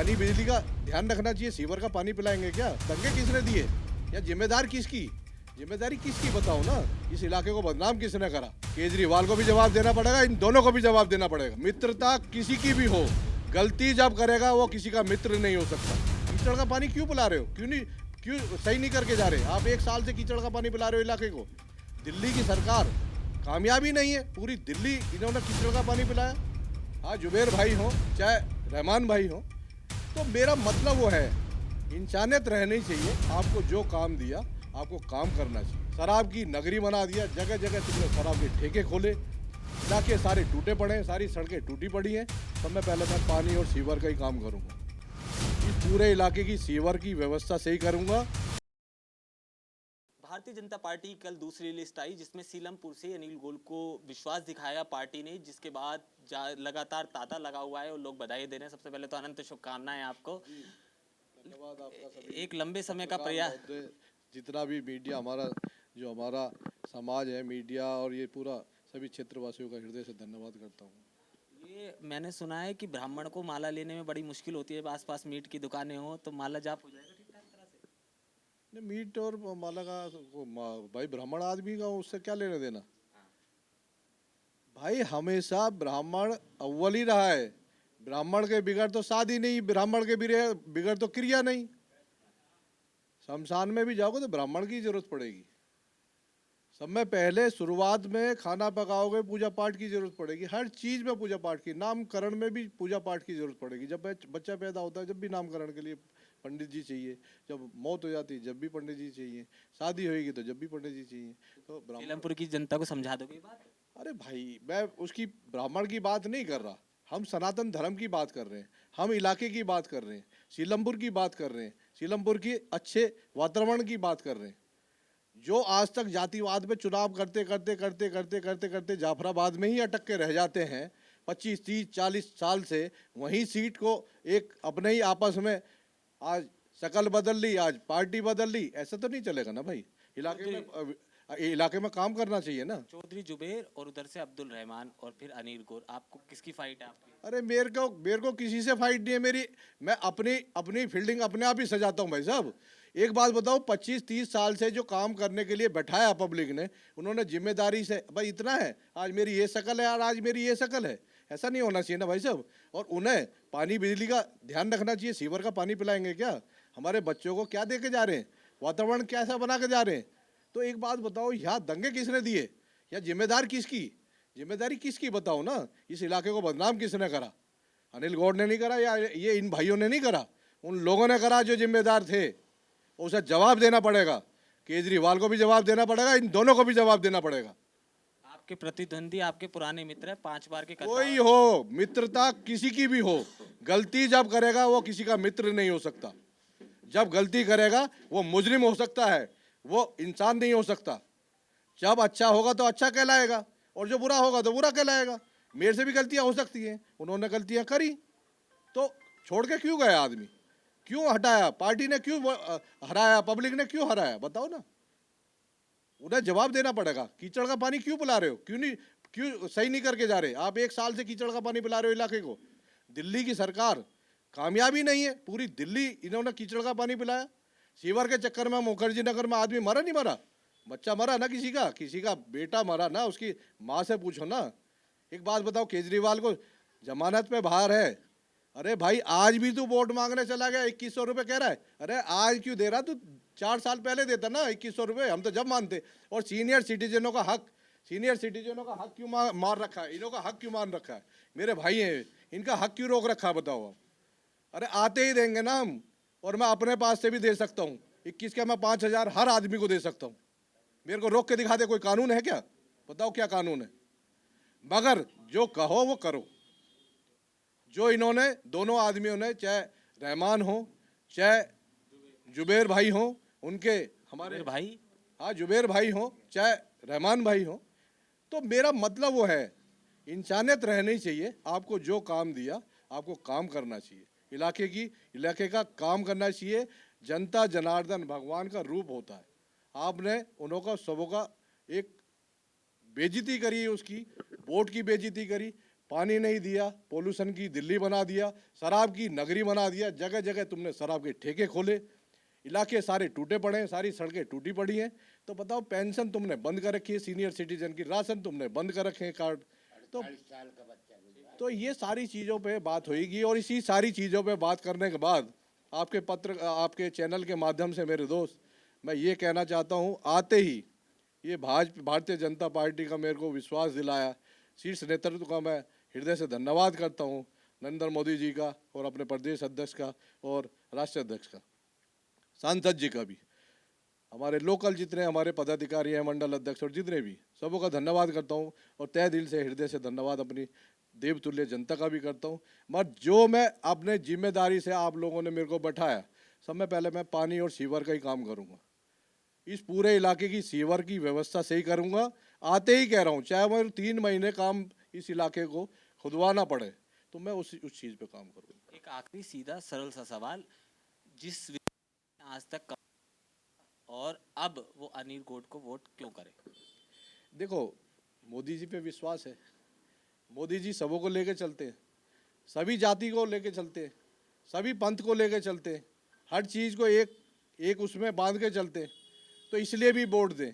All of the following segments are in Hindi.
पानी बिजली का ध्यान रखना चाहिए, सीवर का पानी पिलाएंगे क्या? दंगे किसने दिए? या जिम्मेदार किसकी? जिम्मेदारी किसकी बताओ ना। इस इलाके को बदनाम किसने करा? केजरीवाल को भी जवाब देना पड़ेगा, इन दोनों को भी जवाब देना पड़ेगा। मित्रता किसी की भी हो, गलती जब करेगा वो किसी का मित्र नहीं हो सकता। कीचड़ का पानी क्यों पिला रहे हो? क्यों सही नहीं करके जा रहे? आप 1 साल से कीचड़ का पानी पिला रहे हो इलाके को। दिल्ली की सरकार कामयाबी नहीं है, पूरी दिल्ली इन्होंने कीचड़ का पानी पिलाया। हाँ, जुबेर भाई हो चाहे रहमान भाई हो, तो मेरा मतलब वो है, इंसानियत रहनी चाहिए। आपको जो काम दिया आपको काम करना चाहिए। शराब की नगरी बना दिया, जगह जगह तुमने शराब के ठेके खोले, इलाके सारे टूटे पड़े हैं, सारी सड़कें टूटी पड़ी हैं। सब में पहले मैं पानी और सीवर का ही काम करूँगा, इस पूरे इलाके की सीवर की व्यवस्था सही करूँगा। भारतीय जनता पार्टी कल दूसरी लिस्ट आई जिसमें सीलमपुर से अनिल गोल को विश्वास दिखाया पार्टी ने, जिसके बाद लगातार तांता लगा हुआ है और लोग बधाई दे रहे हैं। सबसे पहले तो अनंत शुभकामनाएं आपको। धन्यवाद आपका सभी। एक लंबे समय का प्रयास, जितना भी मीडिया हमारा, जो हमारा समाज है, मीडिया और ये पूरा सभी क्षेत्रवासियों का हृदय से धन्यवाद करता हूँ। ये मैंने सुना है कि ब्राह्मण को माला लेने में बड़ी मुश्किल होती है, आसपास मीट की दुकानें हो तो माला जाप हो जाएगा ठीक ठाक तरह से? नहीं, मीट और माला का भाई ब्राह्मण आदमी का उससे क्या लेने देना? भाई हमेशा ब्राह्मण अव्वल ही रहा है। ब्राह्मण के बिगड़ तो शादी नहीं, ब्राह्मण के बिगड़ तो क्रिया नहीं। शमशान में भी जाओगे तो ब्राह्मण की जरूरत पड़ेगी। सब में पहले शुरुआत में खाना पकाओगे, पूजा पाठ की जरूरत पड़ेगी। हर चीज में पूजा पाठ की, नामकरण में भी पूजा पाठ की जरूरत पड़ेगी। जब बच्चा पैदा होता है जब भी नामकरण के लिए पंडित जी चाहिए, जब मौत हो जाती है जब भी पंडित जी चाहिए, शादी होगी तो जब भी पंडित जी चाहिए। तो सीलमपुर की जनता को समझा दोगे ये बात? अरे भाई, मैं उसकी ब्राह्मण की बात नहीं कर रहा, हम सनातन धर्म की बात कर रहे हैं, हम इलाके की बात कर रहे हैं, सीलमपुर की बात कर रहे हैं, सीलमपुर की अच्छे वातावरण की बात कर रहे हैं। जो आज तक जातिवाद में चुनाव करते करते करते करते करते करते जाफराबाद में ही अटक के रह जाते हैं 25 30 40 साल से, वहीं सीट को एक अपने ही आपस में आज शक्ल बदल ली, आज पार्टी बदल ली, ऐसा तो नहीं चलेगा ना भाई। इलाके में काम करना चाहिए ना। चौधरी जुबेर और उधर से अब्दुल रहमान और फिर अनिल गोल, आपको किसकी फाइट है आपकी? अरे मेरे को किसी से फाइट नहीं है मेरी। मैं अपनी अपनी फील्डिंग अपने आप ही सजाता हूँ भाई साहब। एक बात बताओ, 25-30 साल से जो काम करने के लिए बैठाया पब्लिक ने, उन्होंने जिम्मेदारी से, भाई इतना है, आज मेरी ये शक्ल है और आज मेरी ये शक्ल है, ऐसा नहीं होना चाहिए ना भाई साहब। और उन्हें पानी बिजली का ध्यान रखना चाहिए। सीवर का पानी पिलाएंगे क्या? हमारे बच्चों को क्या दे के जा रहे हैं? वातावरण कैसा बना के जा रहे हैं? तो एक बात बताओ, यहाँ दंगे किसने दिए? या जिम्मेदार किसकी? जिम्मेदारी किसकी बताओ ना। इस इलाके को बदनाम किसने करा? अनिल गौड़ ने नहीं करा, या ये इन भाइयों ने नहीं करा, उन लोगों ने करा जो जिम्मेदार थे। उसे जवाब देना पड़ेगा। केजरीवाल को भी जवाब देना पड़ेगा, इन दोनों को भी जवाब देना पड़ेगा। आपके प्रतिद्वंदी आपके पुराने मित्र है, 5 बार के कोई हो, मित्रता किसी की भी हो, गलती जब करेगा वो किसी का मित्र नहीं हो सकता। जब गलती करेगा वो मुजरिम हो सकता है, वो इंसान नहीं हो सकता। जब अच्छा होगा तो अच्छा कहलाएगा और जो बुरा होगा तो बुरा कहलाएगा। मेरे से भी गलतियां हो सकती हैं, उन्होंने गलतियां करी तो छोड़ के क्यों गया आदमी? क्यों हटाया? पार्टी ने क्यों हराया? पब्लिक ने क्यों हराया? बताओ ना। उन्हें जवाब देना पड़ेगा। कीचड़ का पानी क्यों पिला रहे हो? क्यों सही नहीं करके जा रहे? आप 1 साल से कीचड़ का पानी पिला रहे हो इलाके को। दिल्ली की सरकार कामयाबी नहीं है, पूरी दिल्ली इन्होंने कीचड़ का पानी पिलाया। सीवर के चक्कर में मुखर्जी नगर में आदमी मरा नहीं मरा? बच्चा मरा ना, किसी का बेटा मरा ना, उसकी माँ से पूछो ना। एक बात बताओ, केजरीवाल को जमानत पे बाहर है। अरे भाई, आज भी तू वोट मांगने चला गया, 2100 रुपये कह रहा है। अरे आज क्यों दे रहा? तू 4 साल पहले देता ना 2100 रुपये, हम तो जब मानते। और सीनियर सिटीजनों का हक क्यों मार रखा है? इन्हों का हक क्यों मान रखा है? मेरे भाई हैं, इनका हक क्यों रोक रखा है बताओ आप? अरे आते ही देंगे ना हम, और मैं अपने पास से भी दे सकता हूँ। 21 का मैं 5000 हर आदमी को दे सकता हूँ। मेरे को रोक के दिखा दे, कोई कानून है क्या? बताओ क्या कानून है? मगर जो कहो वो करो। जो इन्होंने दोनों आदमियों ने, चाहे रहमान हो चाहे जुबेर भाई हो, उनके हमारे भाई, हाँ जुबेर भाई हो चाहे रहमान भाई हो, तो मेरा मतलब वो है, इंसानियत रहनी चाहिए। आपको जो काम दिया आपको काम करना चाहिए। इलाके का काम करना चाहिए। जनता जनार्दन भगवान का रूप होता है। आपने उन्हों का सबों का एक बेइज्जती करी, उसकी वोट की बेइज्जती करी। पानी नहीं दिया, पोल्यूशन की दिल्ली बना दिया, शराब की नगरी बना दिया, जगह जगह तुमने शराब के ठेके खोले, इलाके सारे टूटे पड़े हैं, सारी सड़कें टूटी पड़ी हैं। तो बताओ, पेंशन तुमने बंद कर रखी है, सीनियर सिटीजन की राशन तुमने बंद कर रखे हैं कार्ड। तो ये सारी चीज़ों पे बात होगी, और इसी सारी चीज़ों पे बात करने के बाद आपके चैनल के माध्यम से मेरे दोस्त, मैं ये कहना चाहता हूँ, आते ही ये भारतीय जनता पार्टी का मेरे को विश्वास दिलाया, शीर्ष नेतृत्व का मैं हृदय से धन्यवाद करता हूँ, नरेंद्र मोदी जी का और अपने प्रदेश अध्यक्ष का और राष्ट्रीय अध्यक्ष का, सांसद जी का भी, हमारे लोकल जितने हमारे पदाधिकारी हैं, मंडल अध्यक्ष और जितने भी, सबों का धन्यवाद करता हूँ। और तहे दिल से, हृदय से धन्यवाद अपनी देवतुल्य जनता का भी करता हूँ। मगर जो मैं अपने जिम्मेदारी से आप लोगों ने मेरे को बैठाया, सब में पहले मैं पानी और सीवर का ही काम करूँगा। इस पूरे इलाके की सीवर की व्यवस्था सही करूँगा। आते ही कह रहा हूँ, चाहे मैं 3 महीने काम इस इलाके को खुदवाना पड़े, तो मैं उस चीज़ पे काम करूँगा। एक आखिरी सीधा सरल सा सवाल, जिस आज तक और अब वो अनिल गौड़ को वोट क्यों करे? देखो, मोदी जी पे विश्वास है, मोदी जी सबों को लेके चलते हैं, सभी जाति को लेके चलते हैं, सभी पंथ को लेके चलते हैं, हर चीज़ को एक उसमें बांध के चलते हैं, तो इसलिए भी वोट दें।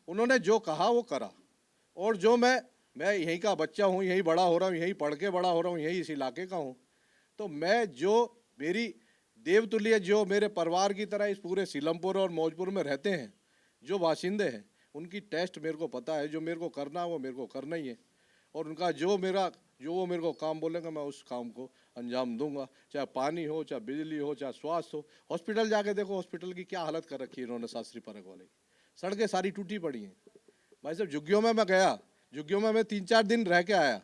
उन्होंने जो कहा वो करा, और जो मैं यहीं का बच्चा हूँ, यहीं बड़ा हो रहा हूँ, यहीं पढ़ के बड़ा हो रहा हूँ, यहीं इस इलाके का हूँ, तो मैं जो मेरी देवतुल्य, जो मेरे परिवार की तरह इस पूरे सीलमपुर और मौजपुर में रहते हैं, जो बाशिंदे हैं, उनकी टेस्ट मेरे को पता है, जो मेरे को करना है वो मेरे को करना ही है, और उनका जो वो मेरे को काम बोलेंगे, मैं उस काम को अंजाम दूंगा, चाहे पानी हो, चाहे बिजली हो, चाहे स्वास्थ्य हो। हॉस्पिटल जाके देखो, हॉस्पिटल की क्या हालत कर रखी है इन्होंने, शास्त्री पार्क वाले की, सड़कें सारी टूटी पड़ी हैं। भाई साहब, झुग्गियों में मैं गया, झुग्गियों में मैं 3-4 दिन रह के आया,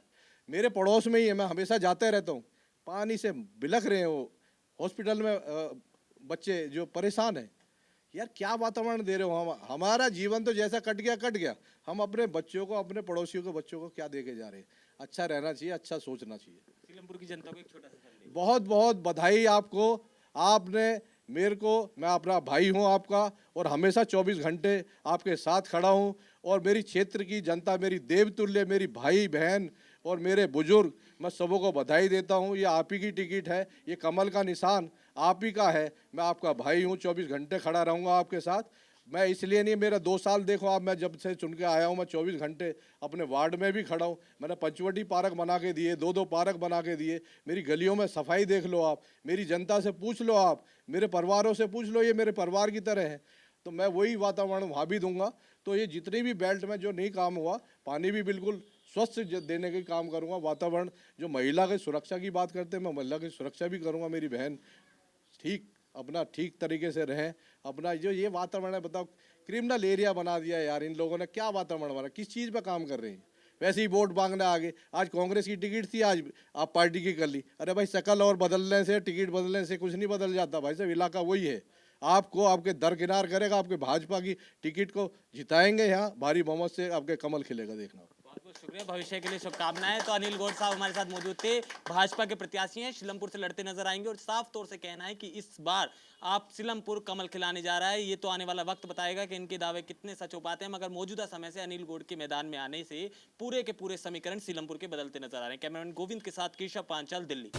मेरे पड़ोस में ही है, मैं हमेशा जाते रहता हूँ, पानी से बिलख रहे हैं वो हॉस्पिटल में बच्चे जो परेशान हैं। यार, क्या वातावरण दे रहे हो हम? हमारा जीवन तो जैसा कट गया, हम अपने बच्चों को, अपने पड़ोसियों के बच्चों को क्या दे के जा रहे हैं? अच्छा रहना चाहिए, अच्छा सोचना चाहिए। सीलमपुर की जनता को एक छोटा सा संदेश। बहुत बहुत बधाई आपको, आपने मेरे को, मैं अपना भाई हूँ आपका, और हमेशा 24 घंटे आपके साथ खड़ा हूँ, और मेरी क्षेत्र की जनता मेरी देवतुल्य, मेरी भाई बहन और मेरे बुजुर्ग, मैं सबों को बधाई देता हूँ। ये आप ही की टिकट है, ये कमल का निशान आप ही का है, मैं आपका भाई हूँ, 24 घंटे खड़ा रहूँगा आपके साथ। मैं इसलिए नहीं, मेरा 2 साल देखो आप, मैं जब से चुन के आया हूँ, मैं 24 घंटे अपने वार्ड में भी खड़ा हूँ। मैंने पंचवटी पार्क बना के दिए, 2-2 पार्क बना के दिए, मेरी गलियों में सफाई देख लो आप, मेरी जनता से पूछ लो आप, मेरे परिवारों से पूछ लो, ये मेरे परिवार की तरह है। तो मैं वही वातावरण वहाँ भी दूंगा। तो ये जितनी भी बेल्ट में जो नहीं काम हुआ, पानी भी बिल्कुल स्वच्छ देने का काम करूँगा। वातावरण, जो महिला की सुरक्षा की बात करते हैं, मैं महिला की सुरक्षा भी करूँगा। मेरी बहन ठीक तरीके से रहें। अपना जो ये वातावरण है, बताओ, क्रिमिनल एरिया बना दिया यार इन लोगों ने। क्या वातावरण बना, किस चीज़ पे काम कर रहे हैं? वैसे ही वोट मांगने आगे, आज कांग्रेस की टिकट थी, आज आप पार्टी की कर ली। अरे भाई, शकल और बदलने से, टिकट बदलने से कुछ नहीं बदल जाता भाई साहब, इलाका वही है। आपको आपके दरकिनार करेगा, आपके भाजपा की टिकट को जिताएंगे, यहाँ भारी बहुमत से आपके कमल खिलेगा, देखना। बहुत बहुत शुक्रिया, भविष्य के लिए शुभकामनाएं। तो अनिल गौड़ साहब हमारे साथ मौजूद थे, भाजपा के प्रत्याशी हैं, सीलमपुर से लड़ते नजर आएंगे, और साफ तौर से कहना है कि इस बार आप सीलमपुर कमल खिलाने जा रहा है। ये तो आने वाला वक्त बताएगा कि इनके दावे कितने सच हो पाते हैं, मगर मौजूदा समय से अनिल गौड़ के मैदान में आने से पूरे के पूरे समीकरण सीलमपुर के बदलते नजर आ रहे हैं। कैमरामैन गोविंद के साथ केशव पांचाल, दिल्ली।